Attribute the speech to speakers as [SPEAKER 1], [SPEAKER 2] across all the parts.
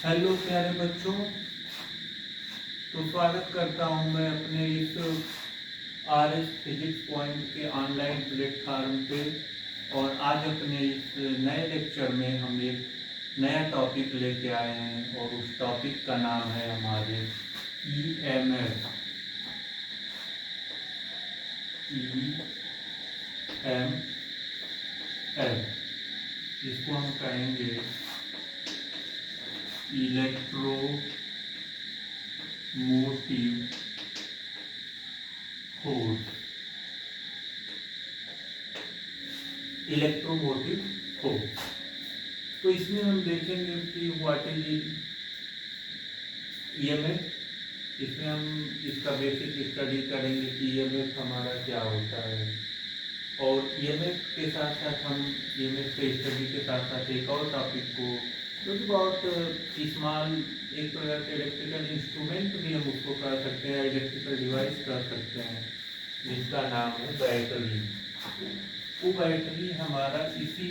[SPEAKER 1] Hello प्यारे बच्चों, तो स्वागत करता हूं मैं अपने इस आरएस फिजिक्स पॉइंट के ऑनलाइन प्लेटफॉर्म पे। और आज अपने इस नए लेक्चर में हम एक नया टॉपिक लेके आए हैं और उस टॉपिक का नाम है हमारे ईएमएफ। इसको हम कहेंगे इलेक्ट्रोमोटिव फोर्स। इलेक्ट्रोमोटिव फोर्स, तो इसमें हम देखेंगे कि व्हाट इज ईएमएफ। इसमें हम इसका बेसिक स्टडी करेंगे कि ईएमएफ हमारा क्या होता है, और ईएमएफ के साथ साथ हम ईएमएफ के स्टडी के साथ साथ एक और टॉपिक को जो कि बहुत स्मॉल एक प्रकार के इलेक्ट्रिकल इंस्ट्रूमेंट भी हम उसको कह सकते हैं, इलेक्ट्रिकल डिवाइस कह सकते हैं, जिसका नाम है बैटरी। वो बैटरी हमारा इसी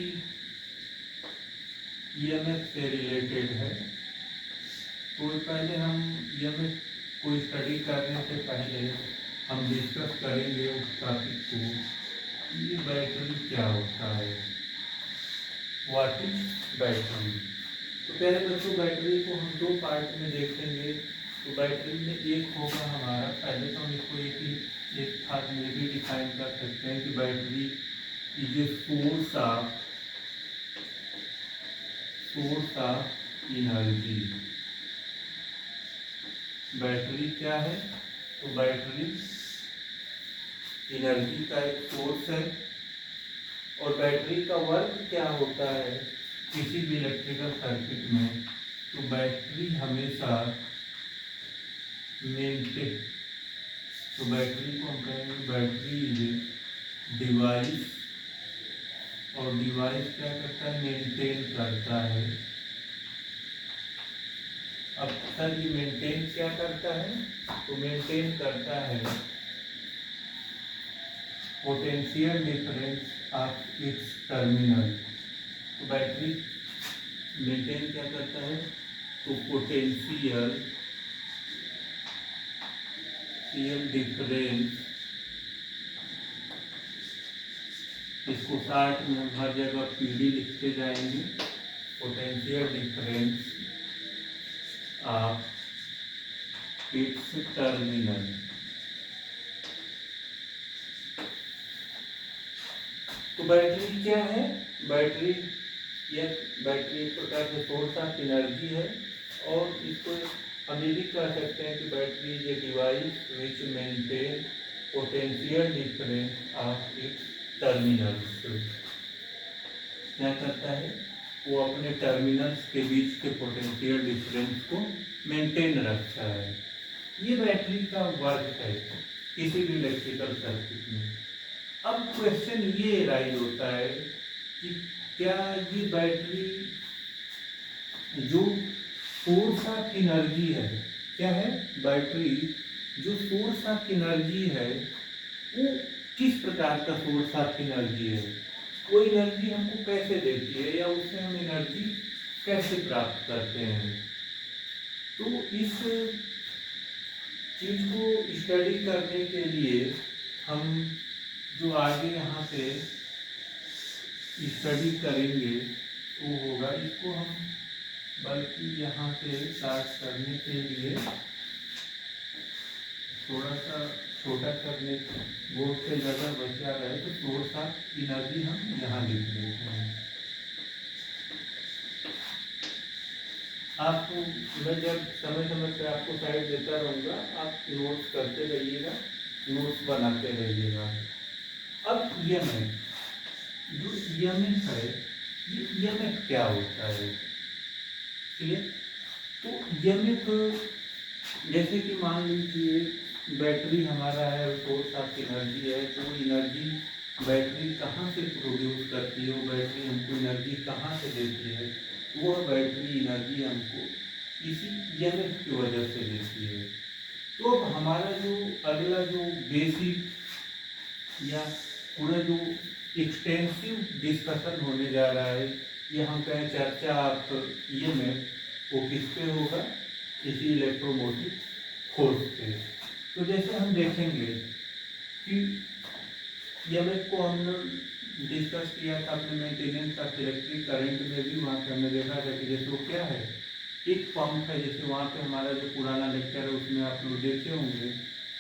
[SPEAKER 1] ईएमएफ से रिलेटेड है। तो पहले हम ईएमएफ को स्टडी करने से पहले हम डिस्कस करेंगे उस टॉपिक को, ये बैटरी क्या होता है, व्हाट इज बैटरी। तो पहले बच्चों, बैटरी को हम दो पार्ट में देखेंगे। तो बैटरी में एक होगा हमारा, पहले तो हम इसको एक भाग में भी डिफाइन कर सकते हैं कि battery is a source of energy. Battery क्या है? तो बैटरी एनर्जी का एक सोर्स है। और बैटरी का वर्क क्या होता है किसी भी इलेक्ट्रिकल सर्किट में? तो बैटरी हमेशा मेंटेन, तो बैटरी को हम कहेंगे बैटरी इज डिवाइस, और डिवाइस क्या करता है? मेंटेन करता है। अब सर ये मेंटेन क्या करता है? तो मेंटेन करता है potential difference of its terminal. तो बैटरी मेंटेन क्या करता है? तो पोटेंशियल डिफरेंस, इसको शॉर्ट में हम हर जगह पीडी लिखते जाएंगे, potential difference of its terminal. तो बैटरी क्या है? बैटरी एक प्रकार से सोर्स ऑफ एनर्जी है, और इसको हम ये भी कह सकते हैं कि battery is a device which maintain potential difference of its terminals. क्या करता है? वो अपने टर्मिनल्स के बीच के पोटेंशियल डिफरेंस को मेंटेन रखता है। ये बैटरी का वर्क है किसी भी इलेक्ट्रिकल सर्किट में। अब क्वेश्चन ये राइज होता है कि क्या ये बैटरी जो सोर्स ऑफ एनर्जी है, क्या है? बैटरी जो सोर्स ऑफ एनर्जी है वो किस प्रकार का सोर्स ऑफ एनर्जी है? वो एनर्जी हमको कैसे देती है, या उससे हम एनर्जी कैसे प्राप्त करते हैं? तो इस चीज को स्टडी करने के लिए हम जो आगे यहाँ पे स्टडी करेंगे वो होगा, इसको हम बल्कि यहाँ से स्टार्ट करने के लिए थोड़ा सा छोटा करने, बोर्ड से ज़्यादा बचा रहे तो सोर्स ऑफ एनर्जी हम यहाँ लिख देते हैं। आपको मैं जब समय समय पर आपको साइड देता रहूँगा, आप नोट्स करते रहिएगा, नोट्स बनाते रहिएगा। अब ईएमएफ, जो ईएमएफ है, ये ईएमएफ क्या होता है? ठीक है, तो ईएमएफ जैसे कि मान लीजिए बैटरी हमारा है, सोर्स ऑफ एनर्जी है, तो एनर्जी बैटरी कहाँ से प्रोड्यूस करती है, वो बैटरी हमको एनर्जी कहाँ से देती है? वो बैटरी एनर्जी हमको इसी ईएमएफ की वजह से देती है। तो अब हमारा जो अगला जो बेसिक या पूरा जो एक्सटेंसिव डिस्कशन होने जा रहा है, ये हम कहें चर्चा ऑफ ईएमएफ, वो किस पे होगा, इसी इलेक्ट्रोमोटिव फोर्स पे। तो जैसे हम देखेंगे कि ईएमएफ को हमने डिस्कस किया था अपने मेंटेनेंस ऑफ इलेक्ट्रिक करंट में भी, वहाँ पे हमने देखा था कि जैसे वो क्या है, एक पंप है। जैसे वहाँ पे हमारा जो पुराना लेक्चर है उसमें आप लोग देखे होंगे,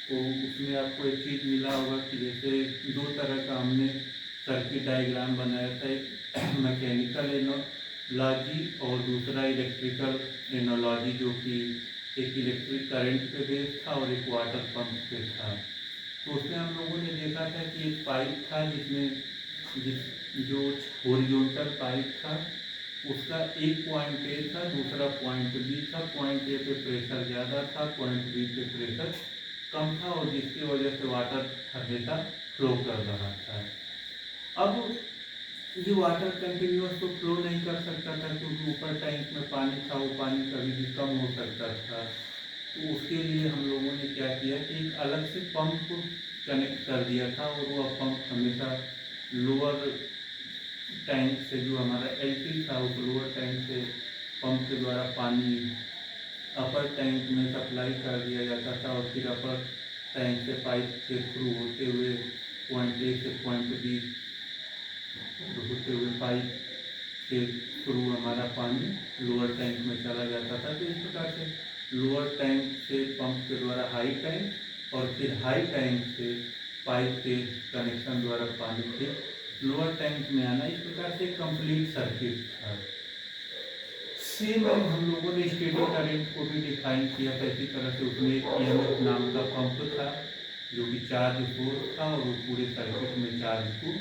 [SPEAKER 1] तो उसमें आपको एक चीज़ मिला होगा कि जैसे दो तरह का हमने सर्किट डायग्राम बनाया था, एक मैकेनिकल एनोलॉजी और दूसरा इलेक्ट्रिकल एनोलॉजी, जो कि एक इलेक्ट्रिक करंट पे बेस्ड था और एक वाटर पंप पे था। तो उसमें हम लोगों ने देखा था कि एक पाइप था जो हॉरिजॉन्टल पाइप था, उसका एक पॉइंट ए था, दूसरा पॉइंट बी था। पॉइंट ए पे प्रेशर ज़्यादा था, पॉइंट बी पे प्रेशर कम था, और जिसकी वजह से वाटर हमेशा फ्लो कर रहा था। अब ये वाटर कंटिन्यूअस तो फ्लो नहीं कर सकता था, क्योंकि ऊपर टैंक में पानी था, वो पानी कभी भी कम हो सकता था। तो उसके लिए हम लोगों ने क्या किया कि एक अलग से पंप कनेक्ट कर दिया था, और वो पंप हमेशा लोअर टैंक से, जो हमारा एलटी था, उस लोअर टैंक से पंप के द्वारा पानी अपर टैंक में सप्लाई कर दिया जाता था, और फिर अपर टैंक से पाइप के थ्रू होते हुए पॉइंट ए से पॉइंट बी होते हुए पाइप के थ्रू हमारा पानी लोअर टैंक में चला जाता था। तो इस प्रकार से लोअर टैंक से पंप के द्वारा हाई टैंक, और फिर हाई टैंक से पाइप के कनेक्शन द्वारा पानी के लोअर टैंक में आना, इस प्रकार से कंप्लीट सर्किट था। सेम हम लोगों ने स्टेडी करंट को भी डिफाइन किया था इसी तरह से। उसमें एक ईएमएफ नाम का पंप था, जो कि चार्ज फोर्स था, और वो पूरे सर्किट में चार्ज को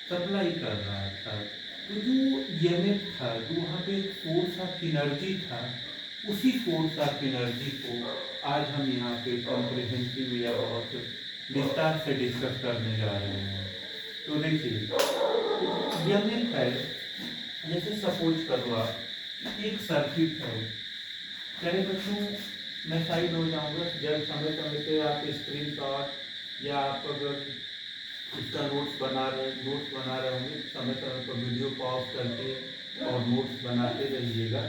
[SPEAKER 1] सप्लाई कर रहा था। तो जो ईएमएफ था, जो वहाँ पे फोर्स ऑफ एनर्जी था, उसी फोर्स ऑफ एनर्जी को आज हम यहाँ पे कॉम्प्रिहेंसिव या बहुत विस्तार से डिस्कस करने जा रहे हैं। तो देखिए, ईएमएफ है, जैसे सपोज करो आप एक सर्किट है। चलिए बच्चों, मैं साइड हो जाऊंगा, जब समय समय पे आप स्क्रीन शॉट या आप अगर इसका नोट्स बना रहे होंगे, समय समय पर वीडियो पॉज करके और नोट्स बनाते रहिएगा।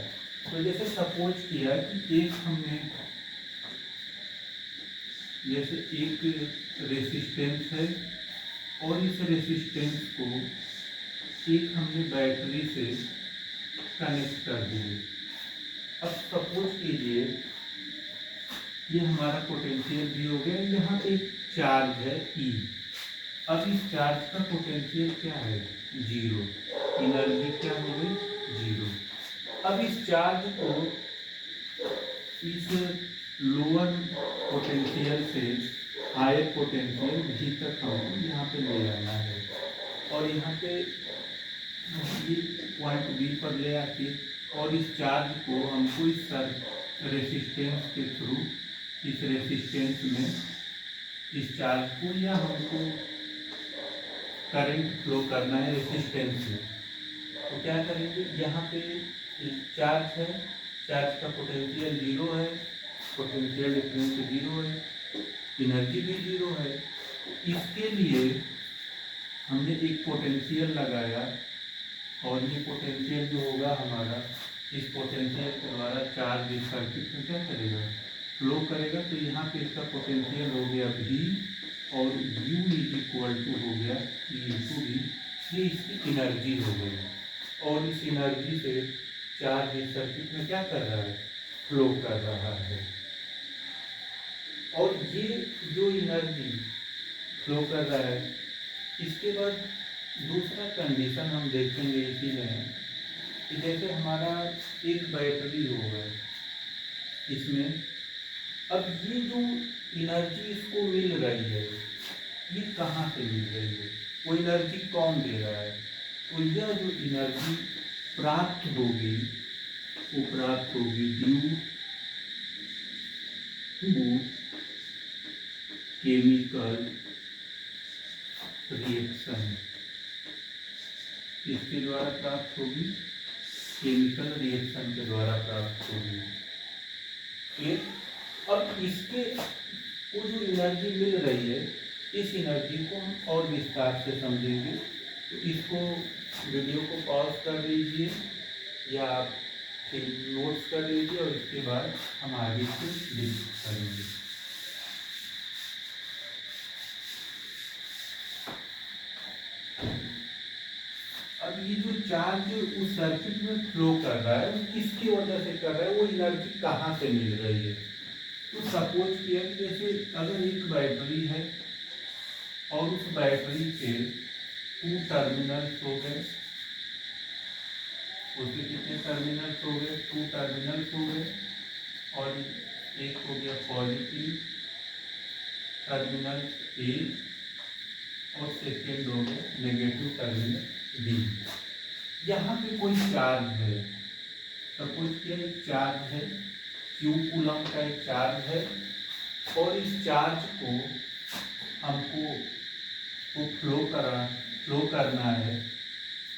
[SPEAKER 1] तो जैसे सपोज किया कि जैसे एक रेसिस्टेंस है, और इस रेसिस्टेंस को एक हमने बैटरी से कनेक्ट कर दिए। अब सपोज कीजिए ये हमारा पोटेंशियल भी हो गया, यहाँ पे एक चार्ज है E। अब इस चार्ज का पोटेंशियल क्या है, 0, एनर्जी क्या हो गई, 0। अब इस चार्ज को इस लोअर पोटेंशियल से हायर पोटेंशियल भी तक हमको यहाँ पे ले आना है, और यहाँ पे ये पॉइंट बी पर ले आके, और इस चार्ज को हमको इस रेसिस्टेंस के थ्रू, इस रेसिस्टेंस में इस चार्ज को, या हमको करंट फ्लो करना है रेसिस्टेंस में। तो क्या करेंगे, यहाँ पे चार्ज है, चार्ज का पोटेंशियल 0 है, पोटेंशियल डिफरेंस 0 है, एनर्जी भी 0 है। इसके लिए हमने एक पोटेंशियल लगाया, और ये पोटेंशियल जो होगा हमारा, इस पोटेंशियल के द्वारा चार्ज इस सर्किट में क्या करेगा, फ्लो करेगा। तो यहाँ पे इसका पोटेंशियल हो गया V, और U इक्वल टू हो गया E इंटू V। ये इसकी एनर्जी हो गई, और इस एनर्जी से चार्ज इस सर्किट में क्या कर रहा है, फ्लो कर रहा है। और ये जो एनर्जी फ्लो कर रहा है, इसके बाद दूसरा कंडीशन हम देखेंगे इसी में, कि जैसे हमारा एक बैटरी होगा, इसमें अब ये जो एनर्जी इसको मिल रही है, ये कहाँ से मिल रही है, वो एनर्जी कौन दे रहा है। तो यह जो एनर्जी प्राप्त होगी, वो प्राप्त होगी ड्यू टू केमिकल रिएक्शन, इसके द्वारा प्राप्त होगी, केमिकल रिएक्शन के द्वारा प्राप्त होगी। फिर अब इसके वो जो एनर्जी मिल रही है, इस एनर्जी को हम और विस्तार से समझेंगे। तो इसको वीडियो को पॉज कर लीजिए, या आप नोट्स कर लीजिए और इसके बाद हम आगे से डिस्कस करेंगे। अब ये जो चार्ज उस सर्किट में फ्लो कर रहा है वो किसकी वजह से कर रहा है, वो एनर्जी कहाँ से मिल रही है। तो सपोज किया कि जैसे अगर एक बैटरी है और उस बैटरी के 2 टर्मिनल्स हो गए, उसके कितने टर्मिनल्स हो गए, 2 टर्मिनल्स हो गए, और एक हो गया पॉजिटिव टर्मिनल ए और सेकेंड हो गया नेगेटिव टर्मिनल बी। यहाँ पे कोई चार्ज है, सपोज किया एक चार्ज है, क्यू कूलम का एक चार्ज है, और इस चार्ज को हमको फ्लो करना है,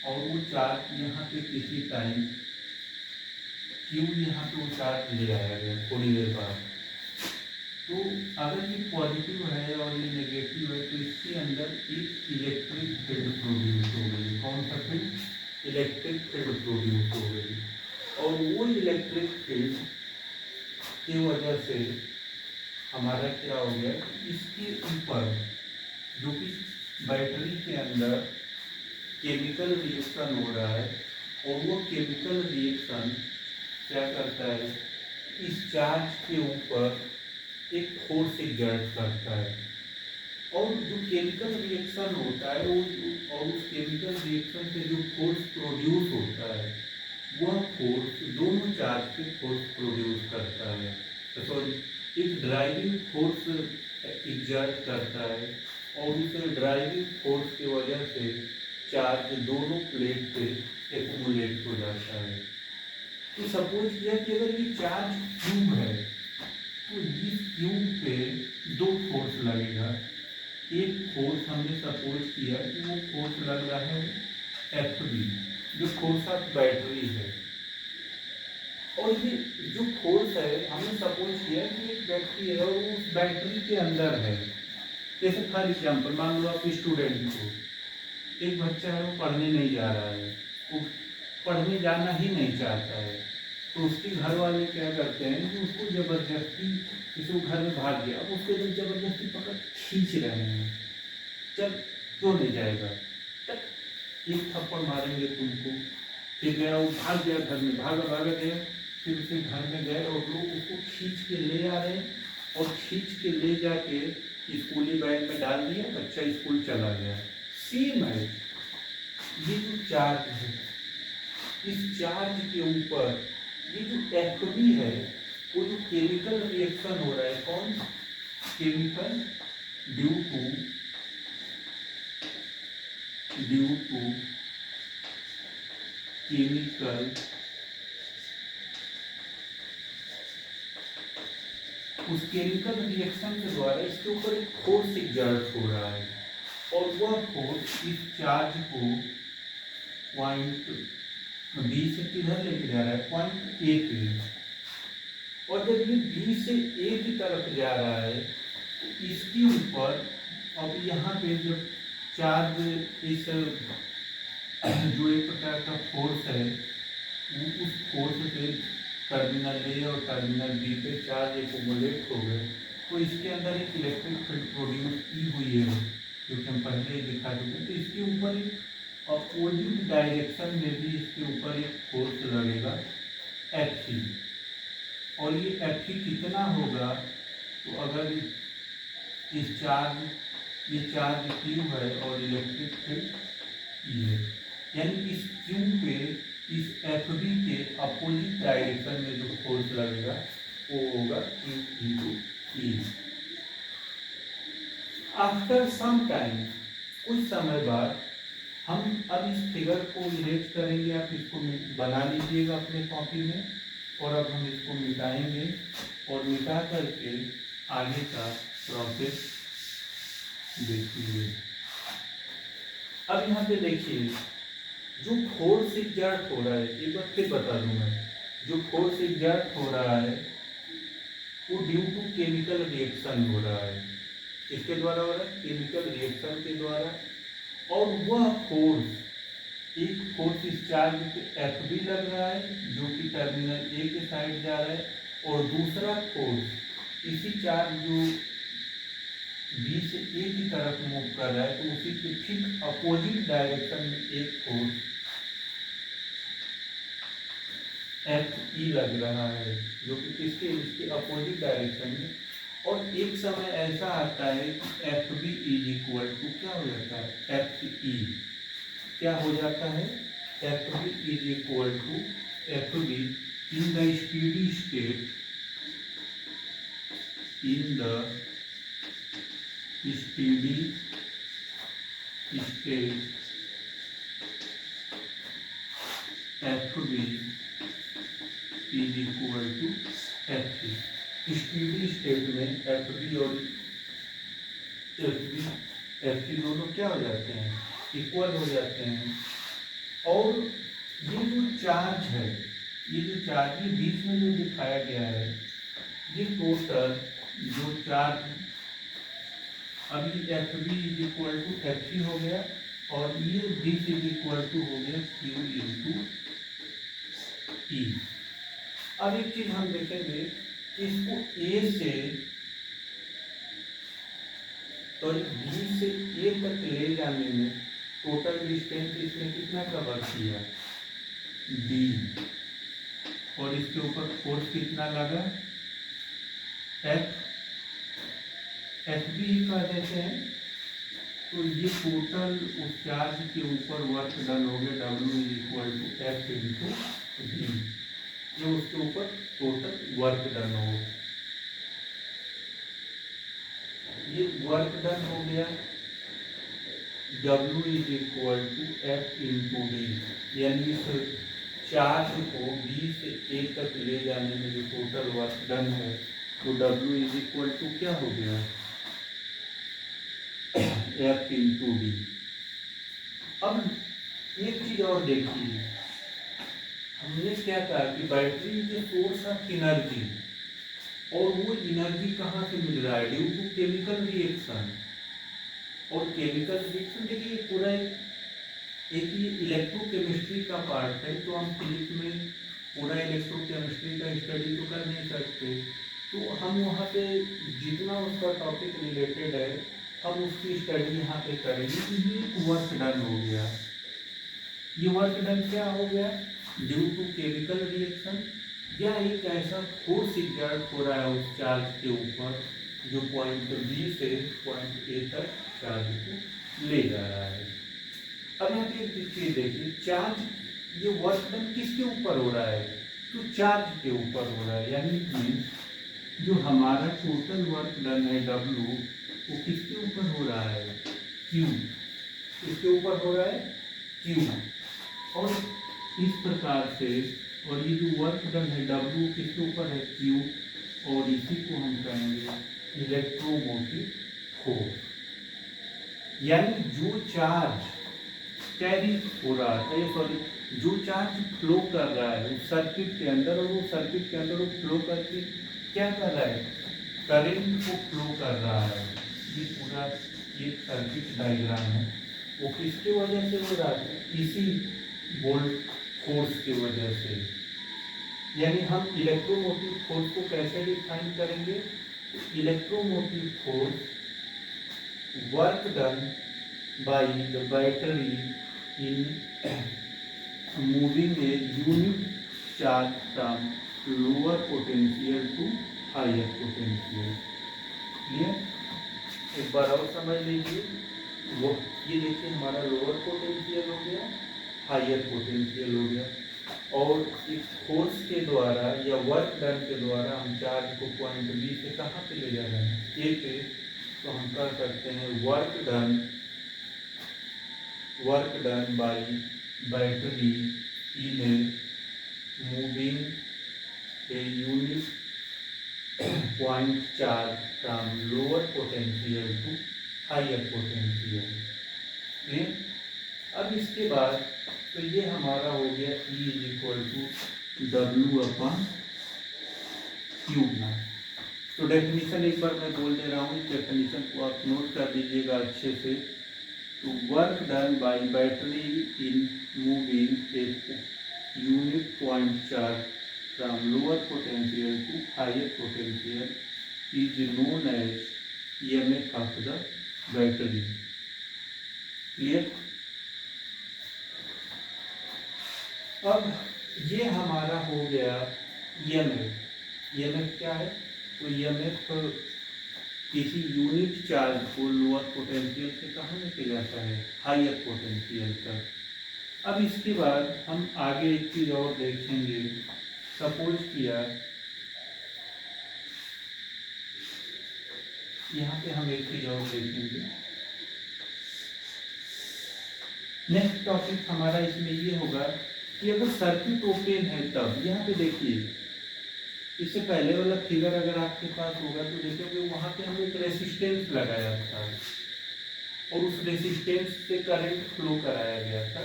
[SPEAKER 1] और वो चार्ज यहाँ पे किसी टाइम क्यू यहाँ पे वो चार्ज ले आया गया थोड़ी देर बाद। तो अगर ये पॉजिटिव है और ये नेगेटिव है तो इसके अंदर एक इलेक्ट्रिक फील्ड प्रोड्यूस हो गई। कौन सा फील्ड? इलेक्ट्रिक फील्ड प्रोड्यूस हो गई, और वो इलेक्ट्रिक फील्ड की वजह से हमारा क्या हो गया, इसके ऊपर जो कि बैटरी के अंदर केमिकल रिएक्शन हो रहा है, और वो केमिकल रिएक्शन क्या करता है, इस चार्ज के ऊपर एक फोर्स एग्जर्ट करता है, और जो केमिकल रिएक्शन होता है वो, और उस केमिकल रिएक्शन से जो फोर्स प्रोड्यूस होता है वह फोर्स दोनों चार्ज पे फोर्स प्रोड्यूस करता है, सॉरी एक ड्राइविंग फोर्स एग्जर्ट करता है, और उस ड्राइविंग फोर्स की वजह से चार्ज दोनों प्लेट पे एक्यूमुलेट हो जाता है। तो सपोज किया कि अगर ये चार्ज क्यूब है तो इस क्यूब पे 2 फोर्स लगेगा। एक फोर्स हमने सपोज किया कि वो फोर्स लग रहा है Fb, जो फोर्स ऑफ बैटरी है, और ये जो फोर्स है हमने सपोज किया कि एक बैटरी है और वो उस बैटरी के अंदर है। जैसे फॉर एग्जाम्पल मान लो आप स्टूडेंट को, एक बच्चा है वो पढ़ने नहीं जा रहा है, वो पढ़ने जाना ही नहीं चाहता है, तो उसके घर वाले क्या करते हैं कि उसको जबरदस्ती, जैसे वो घर में भाग गया, अब उसको जब जबरदस्ती पकड़ खींच रहे हैं, चल क्यों नहीं जाएगा, तक एक थप्पड़ मारेंगे तुमको। फिर गया वो भाग गया घर में, भागा गया, फिर उसे घर में गए और लोग उसको खींच के ले आ रहे हैं, और खींच के ले जाके स्कूली बैग में डाल दिया, बच्चा स्कूल चला गया। सेम है ये जो चार्ज है, इस चार्ज के ऊपर ये जो Fb है वो जो केमिकल रिएक्शन हो रहा है, कौन? केमिकल ड्यू टू केमिकल, उस केमिकल रिएक्शन के द्वारा इसके ऊपर एक फोर्स एग्जर्ट हो रहा है, और वह फोर्स इस चार्ज को पॉइंट बी से किधर लेके जा रहा है, पॉइंट ए पे, और जब ये बी से ए की तरफ जा रहा है तो इसके ऊपर अब यहाँ पे जब चार्ज इस जो एक प्रकार का फोर्स है उस फोर्स से टर्मिनल ए और टर्मिनल बी पे चार्ज एक्यूमुलेट हो गए, तो इसके अंदर एक इलेक्ट्रिक फील्ड प्रोड्यूस की हुई है जो कि हम पहले दिखा चुके। तो इसके ऊपर एक अपोजिट डायरेक्शन में भी इसके ऊपर एक फोर्स लगेगा F, और ये F कितना होगा, तो अगर इस चार्ज ये चार्ज Q है और इलेक्ट्रिक फील्ड E है, यानी इस Q पे इस Fb के अपोजिट डायरेक्शन में जो फोर्स लगेगा वो होगा Q into E। After some time, कुछ समय बाद, हम अब इस फिगर को इरेज करेंगे, आप इसको बना लीजिएगा अपने कॉपी में, और अब हम इसको मिटाएंगे, और मिटा करके आगे का प्रोसेस देखिए। अब यहाँ पे देखिए जो फोर्स एग्जर्ट हो रहा है, एक बार फिर बता दूं मैं, जो फोर्स एग्जर्ट हो रहा है वो ड्यू टू केमिकल रिएक्शन हो रहा है। किसके द्वारा हो रहा है? केमिकल रिएक्शन के द्वारा। और वह फोर्स एक फोर्स इस चार्ज पे एफ बी लग रहा है जो कि टर्मिनल ए के साइड जा रहा है, और दूसरा फोर्स इसी चार्ज जो बी से ए की तरफ मूव कर रहा है, तो उसी के ठीक अपोजिट डायरेक्शन में एक फोर्स एफ ई लग रहा है जो कि किसके इसके अपोजिट डायरेक्शन में। और एक समय ऐसा आता है कि F B is equal to क्या हो जाता है, एफ ई क्या हो जाता है, F B is equal to F B in the steady state, in the steady state F B is equal to F C. Steady state में F B और एफ सी दोनों क्या हो जाते हैं, इक्वल हो जाते हैं। और ये जो चार्ज है, ये जो चार्ज ये बीच में जो दिखाया गया है, ये टोटल जो चार्ज अभी F B is equal to F C हो गया, और ये दिस इज इक्वल टू हो गया क्यू इंटू ई। अब एक चीज हम देखेंगे, इसको ए से तो बी से ए तक ले जाने में टोटल डिस्टेंस इसने कितना कवर किया, डी, और इसके ऊपर फोर्स कितना लगा, एफ, एफ बी कह देते हैं। तो ये टोटल उस चार्ज के ऊपर वर्क डन हो गया, W is equal to F into D, ये उसके ऊपर टोटल वर्क डन हो, ये वर्क डन हो गया W is equal to F into D, यानी इस चार्ज को B से A तक ले जाने में जो टोटल वर्क डन है, तो W इज इक्वल टू क्या हो गया, एफ इंटू डी। अब एक चीज और देखिए, हमने क्या कहा कि battery is source of energy, और वो एनर्जी कहाँ से मिल रहा है, ड्यू टू केमिकल रिएक्शन। और केमिकल रिएक्शन देखिए पूरा एक ही इलेक्ट्रोकेमिस्ट्री का पार्ट है, तो हम फिजिक्स में पूरा इलेक्ट्रोकेमिस्ट्री का स्टडी तो कर नहीं सकते, तो हम वहाँ पे जितना उसका टॉपिक रिलेटेड है हम उसकी स्टडी यहाँ पे करेंगे। तो ये वर्क डन हो गया, ये वर्क डन क्या हो गया, ड्यू टू केमिकल रिएक्शन, या एक ऐसा फोर्स एक्सर्ट हो रहा है उस चार्ज के ऊपर जो पॉइंट बी से पॉइंट ए तक चार्ज को ले जा रहा है। अब यहाँ पे एक चीज देखिए, चार्ज ये वर्क डन किसके ऊपर हो रहा है, तो चार्ज के ऊपर हो रहा है, यानी जो हमारा टोटल वर्क डन है W, वो किसके ऊपर हो रहा है, Q, किसके ऊपर हो रहा है, Q। और इस प्रकार से, और ये जो वर्क डन है W किसके ऊपर है, Q, और इसी को हम कहेंगे इलेक्ट्रोमोटिव फोर्स। यानी जो चार्ज कैरी हो रहा है, सॉरी जो चार्ज फ्लो कर रहा है उस सर्किट के अंदर, और वो सर्किट के अंदर वो फ्लो करके क्या कर रहा है, करंट को फ्लो कर रहा है। ये पूरा ये सर्किट डायग्राम है, वो किसके वजह से हो रहा है, इसी वोल्ट फोर्स की वजह से। यानी हम इलेक्ट्रोमोटिव फोर्स को कैसे डिफाइन करेंगे, electromotive force work done by the battery in moving a unit charge from lower potential to higher potential. Clear, एक बार और समझ लीजिए, वो ये देखिए हमारा लोअर पोटेंशियल हो गया, हायर पोटेंशियल हो गया, और इस फोर्स के द्वारा या वर्क डन के द्वारा हम चार्ज को पॉइंट बी से कहाँ पे ले जा रहे हैं, ए पे। तो हम कह सकते हैं work done by battery in a moving a unit point charge from lower potential to higher potential. Clear. अब इसके बाद तो ये हमारा हो गया E is equal to W upon q ना। तो डेफिनेशन एक बार मैं बोल दे रहा हूँ, इस डेफिनेशन को आप नोट कर लीजिएगा अच्छे से। तो work done by battery in moving a unit point charge from lower potential to higher potential is known as EMF of the battery. Clear? अब ये हमारा हो गया EMF। EMF क्या है? तो EMF किसी यूनिट चार्ज को लोअर पोटेंशियल से कहाँ लेके जाता है? हायर पोटेंशियल तक। अब इसके बाद हम आगे एक चीज और देखेंगे। सपोज किया यहाँ पे हम एक चीज और देखेंगे। नेक्स्ट टॉपिक हमारा इसमें ये होगा कि अगर सर्किट ओपन है तब, यहाँ पे देखिए इससे पहले वाला फिगर अगर आपके पास होगा तो देखोगे वहां पे हमने एक रेसिस्टेंस लगाया था और उस रेसिस्टेंस से करंट फ्लो कराया गया था।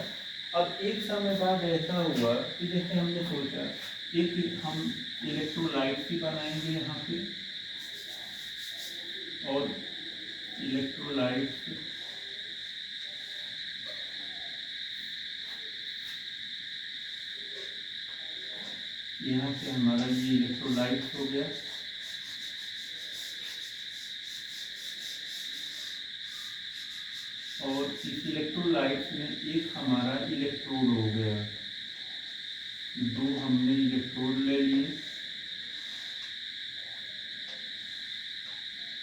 [SPEAKER 1] अब एक समय बाद ऐसा हुआ कि जैसे हमने सोचा एक हम इलेक्ट्रोलाइट भी बनाएंगे यहाँ पे और इलेक्ट्रोलाइट यहाँ से हमारा ये इलेक्ट्रोलाइट हो गया और इस इलेक्ट्रोलाइट में एक हमारा इलेक्ट्रोड हो गया। दो हमने इलेक्ट्रोड ले लिए।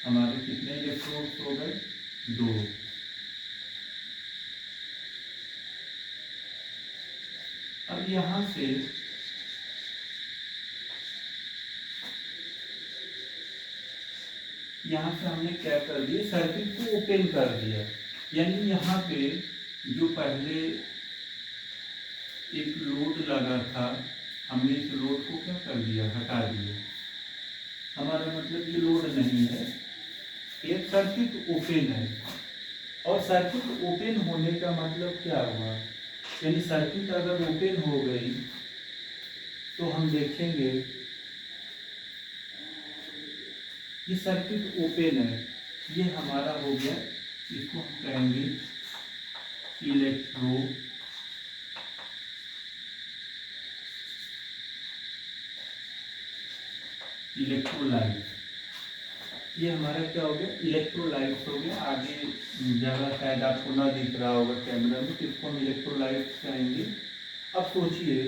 [SPEAKER 1] हमारे कितने इलेक्ट्रोड हो गए? दो। अब यहां से हमने क्या कर दिया? सर्किट को ओपन कर दिया। यानी यहाँ पे जो पहले एक लोड लगा था हमने इस लोड को क्या कर दिया? हटा दिया। हमारा मतलब ये लोड नहीं है, एक सर्किट ओपन है। और सर्किट ओपन होने का मतलब क्या हुआ? यानी सर्किट अगर ओपन हो गई तो हम देखेंगे ये सर्किट ओपन है, ये हमारा हो गया, इसको हम कहेंगे इलेक्ट्रोलाइट। ये हमारा क्या हो गया? इलेक्ट्रोलाइट हो गया। आगे जगह शायद आपको ना दिख रहा होगा कैमरा में, इसको हम इलेक्ट्रोलाइट कहेंगे। अब सोचिए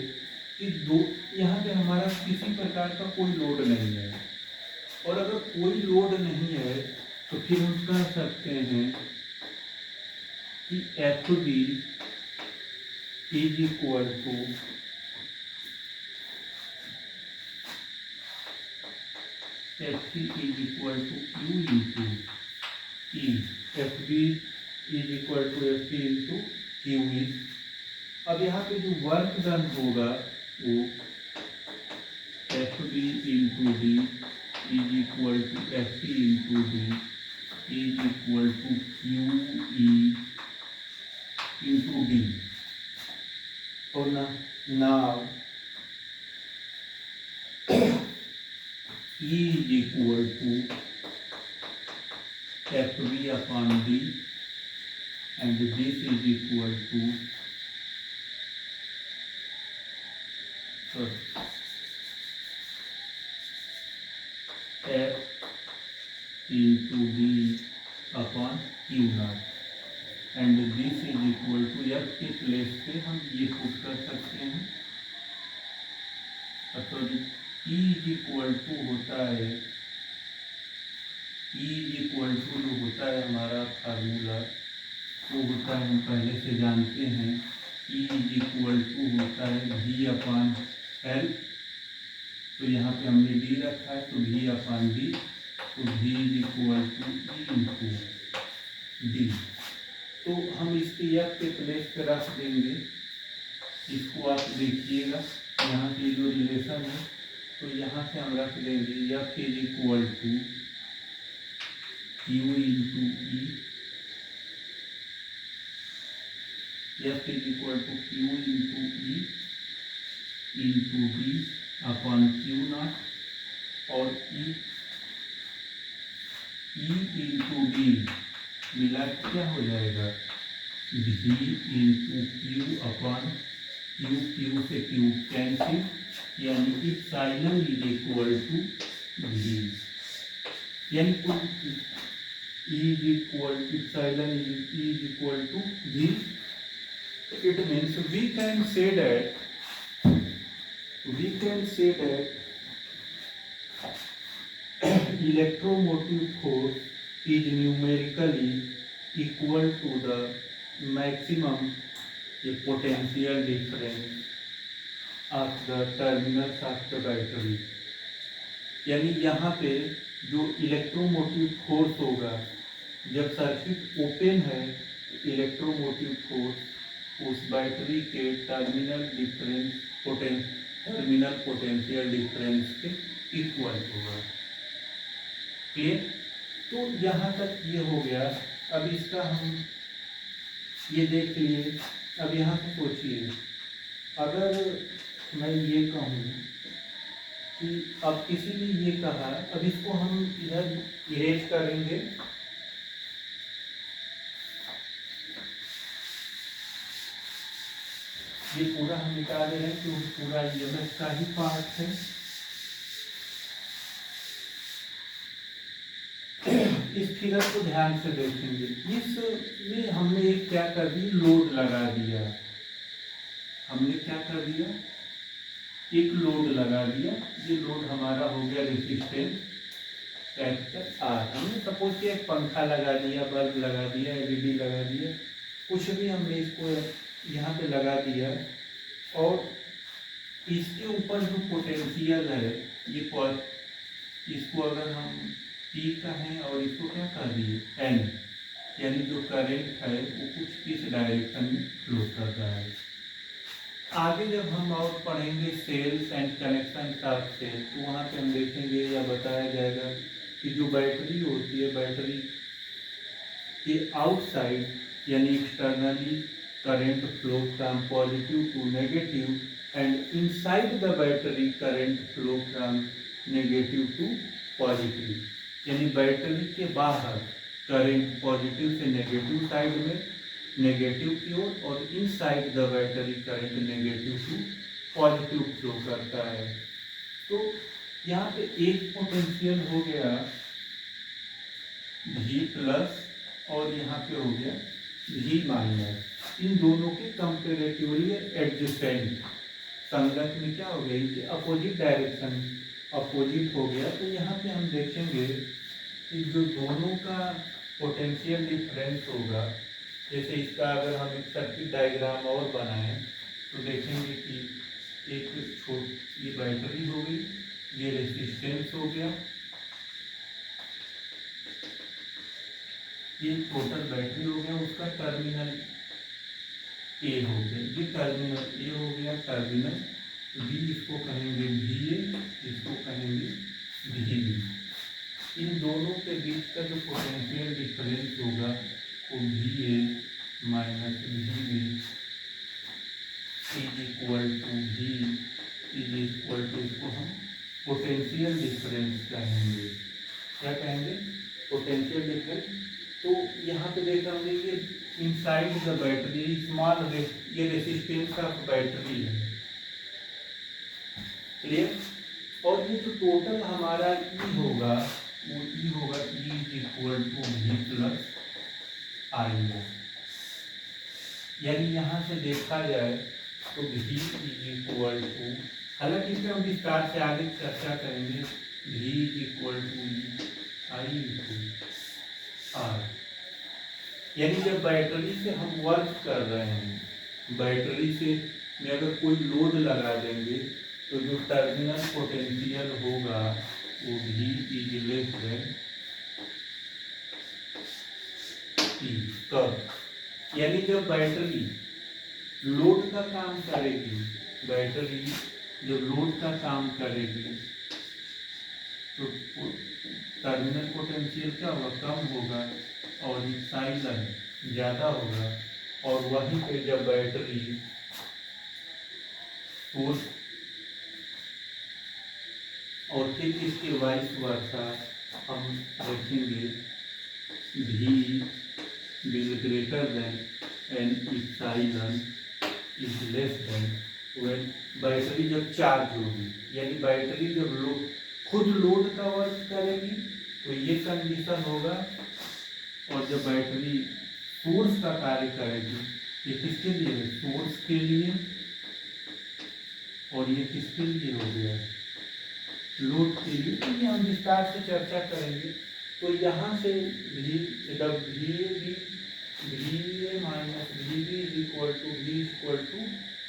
[SPEAKER 1] कि दो यहाँ पे हमारा किसी प्रकार का कोई लोड नहीं है, और अगर कोई लोड नहीं है तो फिर हम कह सकते हैं कि FB is equal to FP is equal to Q into E। FB is equal to FP into QE। अब यहाँ पे जो वर्क डन होगा वो FB into D is equal to FP into D is equal to QE into D। और now E is equal to FB upon D and this is equal to F into D upon Q naught and this is equal to F के place पे हम ये put कर सकते हैं। Sorry E is equal to होता है, E is equal to जो होता है हमारा फार्मूला वो होता है, हम पहले से जानते हैं, E इज इक्वल टू होता है V अपॉन L। तो यहाँ पे हमने D रखा है तो V अपॉन D, तो V is equal to E into D। तो हम इसके F के प्लेस पे रख देंगे। इसको आप देखिएगा यहाँ की जो रिलेशन है, तो यहाँ से हम रख देंगे F is equal to Q into E, F is equal to Q into E into D upon Q naught, और E इंटू D मिला क्या हो जाएगा? V into q upon q, q से क्यू कैंसिल, यानी कि epsilon is equal to V, यानी is equal to epsilon is equal to V. It means we can say that electromotive force is numerically equal to the maximum potential difference of the terminals of the battery. यानी यहाँ पे जो electromotive force होगा जब circuit open है, electromotive force उस battery के terminal potential difference के इक्वल होगा. क्लियर? तो यहाँ तक ये हो गया. अब इसका हम ये देख लिए. अब यहाँ से सोचिए, अगर मैं ये कहूँ कि अब किसी ने ये कहा, अब इसको हम इधर इरेज करेंगे. ये पूरा हम मिटा दे रहे हैं क्योंकि पूरा ईएमएफ का ही पार्ट है. इस फिगर को ध्यान से देखेंगे. इसमें हमने एक क्या कर दी, लोड लगा दिया. हमने क्या कर दिया, एक लोड लगा दिया. ये लोड हमारा हो गया रेजिस्टेंस कैपिटल आर. हमने सपोज किया एक पंखा लगा दिया, बल्ब लगा दिया, एलईडी लगा दिया, कुछ भी हमने इसको यहाँ पे लगा दिया. और इसके ऊपर जो पोटेंशियल है, ये इसको अगर हम P कहें और इसको क्या कर दिए N, यानी जो करंट है वो कुछ इस डायरेक्शन में फ्लो कर रहा है. आगे जब हम और पढ़ेंगे cells and connection of cell, तो वहाँ पे हम देखेंगे या बताया जाएगा कि जो बैटरी होती है, बैटरी के आउटसाइड यानी externally current flow from positive to negative, and inside the battery current flow from negative to positive. यानी बैटरी के बाहर करंट पॉजिटिव से नेगेटिव साइड में, नेगेटिव की ओर, और inside the battery current negative to positive flow करता है. तो यहाँ पे एक पोटेंशियल हो गया V प्लस और यहाँ पे हो गया V माइनस. इन दोनों के कंपेरेटिवली एडजेसेंट, संगत में क्या हो गई, अपोजिट डायरेक्शन अपोजिट हो गया. तो यहाँ पे हम देखेंगे कि जो दोनों का पोटेंशियल डिफरेंस होगा, जैसे इसका अगर हम एक सर्किट डायग्राम और बनाएं तो देखेंगे कि एक ये बैटरी हो गई, ये रेजिस्टेंस हो गया, ये टोटल बैटरी हो गया, उसका टर्मिनल ए हो गया, ये टर्मिनल ए हो गया, टर्मिनल बी इसको कहेंगे VA, इसको कहेंगे VB. इन दोनों के बीच का जो पोटेंशियल डिफरेंस होगा वो VA minus VB is equal to V is equal to, इसको हम पोटेंशियल डिफरेंस कहेंगे. क्या कहेंगे, पोटेंशियल डिफरेंस. तो यहाँ पे देख रहे होंगे ये इनसाइड द बैटरी स्मॉल ये रेजिस्टेंस ऑफ बैटरी है. क्लियर? और ये जो टोटल हमारा E होगा वो E होगा E is equal to V plus I. यानी यहाँ से देखा जाए तो V इज इक्वल टू, हालांकि इसमें हम विस्तार से आगे चर्चा करेंगे, V is equal to I into R. यानी जब बैटरी से हम वर्क कर रहे हैं, बैटरी से में अगर कोई लोड लगा देंगे तो जो टर्मिनल पोटेंशियल होगा वो V is less than P. कब? यानी जब बैटरी लोड का काम करेगी, बैटरी जब लोड का काम करेगी तो टर्मिनल पोटेंशियल क्या होगा, कम होगा, और साइलन ज़्यादा होगा. और वहीं पे जब बैटरी सोर्स, और ठीक इसके वाइस वर्सा हम देखेंगे V will greater than and epsilon is less than when battery जब चार्ज होगी, यानी बैटरी जब खुद लोड का वर्क करेगी तो ये कंडीशन होगा, और जब बैटरी सोर्स का कार्य करेगी, ये किसके लिए है? सोर्स के लिए, और ये किसके लिए हो गया? लोड के लिए। तो ये हम विस्तार से चर्चा करेंगे। तो यहाँ से VA minus VB is equal to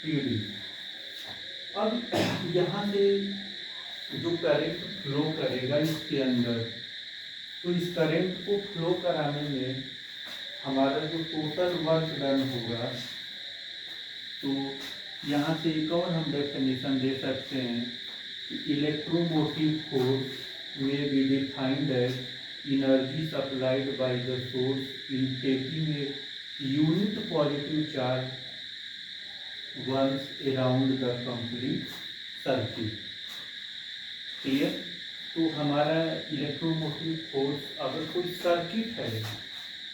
[SPEAKER 1] PD। अब यहाँ से जो करंट फ्लो करेगा इसके अंदर, तो इस करंट को फ्लो कराने में हमारा जो टोटल वर्क डन होगा, तो यहाँ से एक और हम डेफिनेशन दे सकते हैं कि electromotive force may be defined as energy supplied by the source in taking a unit positive charge once around the complete circuit। Clear? तो हमारा इलेक्ट्रोमोटिव फोर्स, अगर कोई सर्किट है,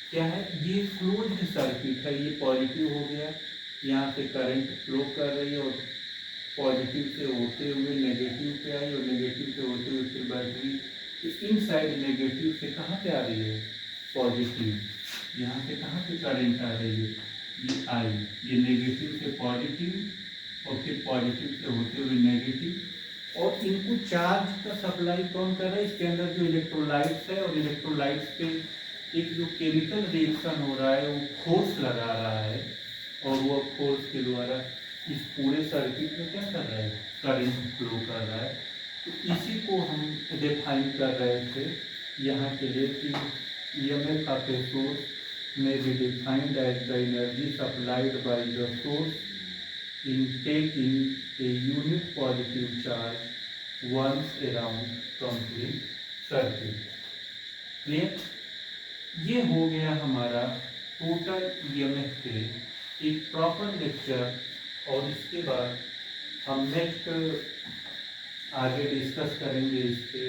[SPEAKER 1] क्या है? ये क्लोज्ड सर्किट है, ये पॉजिटिव हो गया, यहाँ से करंट फ्लो कर रही है और पॉजिटिव से होते हुए नेगेटिव पे आई, और नेगेटिव से होते हुए फिर बैटरी इन साइड नेगेटिव से कहाँ पे आ रही है? पॉजिटिव। यहाँ से कहाँ पे करंट आ रही है? ये आई, ये नेगेटिव से पॉजिटिव और फिर पॉजिटिव से होते हुए नेगेटिव, और इनको चार्ज का सप्लाई कौन कर रहा है? इसके अंदर जो इलेक्ट्रोलाइट्स है, और इलेक्ट्रोलाइट्स पे एक जो केमिकल रिएक्शन हो रहा है वो फोर्स लगा रहा है, और वो फोर्स के द्वारा इस पूरे सर्किट में क्या कर रहा है? करंट फ्लो कर रहा है। तो इसी को हम डिफाइन कर रहे थे यहाँ के लिए कि EMF of a source may be defined as the energy supplied by the source in taking a unit positive charge once around complete circuit. Clear? ये हो गया हमारा टोटल EMF पे एक प्रॉपर लेक्चर, और इसके बाद हम नेक्स्ट आगे डिस्कस करेंगे इस पे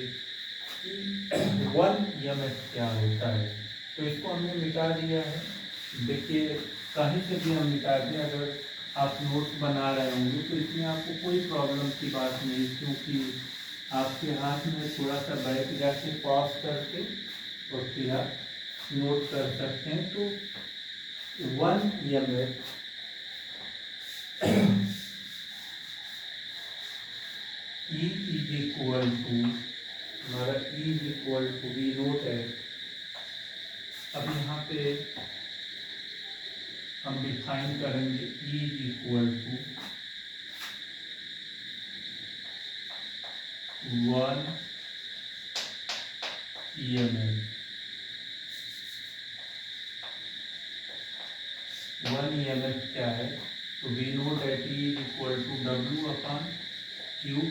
[SPEAKER 1] कि 1 EMF क्या होता है। तो इसको हमने मिटा दिया है। देखिए, कहीं से भी हम मिटा दें, अगर आप नोट्स बना रहे होंगे तो इसमें आपको कोई प्रॉब्लम की बात नहीं, क्योंकि आपके हाथ में थोड़ा सा बैठ जाके पॉज करके और फिर आप नोट कर सकते हैं। तो 1 EMF E is equal to, हमारा E is equal to V note है। अब यहाँ पे हम डिफाइन करेंगे E is equal to 1 EMF। 1 EMF क्या है? तो V नोट है T is equal to W upon Q।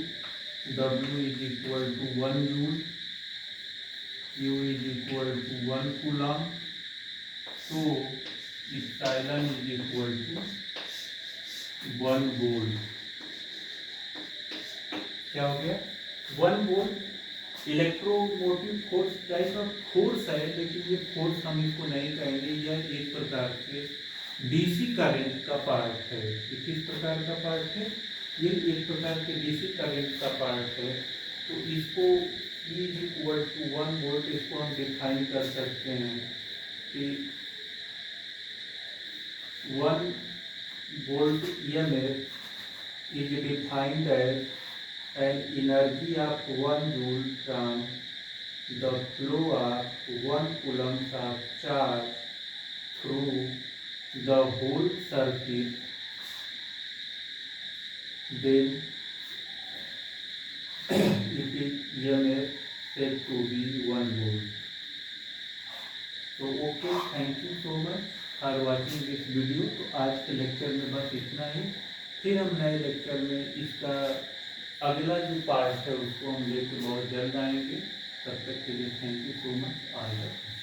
[SPEAKER 1] W is equal to 1 joule, Q is equal to 1 coulomb, so epsilon is equal to 1 volt। क्या हो गया? 1 volt। Electromotive force type of force है, लेकिन ये force हम इसको नहीं कहेंगे, यह एक प्रकार के डीसी करंट का पार्ट है। ये किस प्रकार का पार्ट है? ये एक प्रकार के डीसी करंट का पार्ट है। तो इसको E is equal to 1 volt, इसको हम डिफाइन कर सकते हैं कि 1 volt EMF is defined as an energy of 1 joule from the flow of 1 coulomb of charge through the whole circuit, then it is EMF said to be 1 volt। तो okay, thank you so much for watching this video. तो आज के lecture में बस इतना ही, फिर हम नए लेक्चर में इसका अगला जो पार्ट है उसको हम लेके बहुत जल्द आएंगे। तब तक के लिए thank you so much. All the best.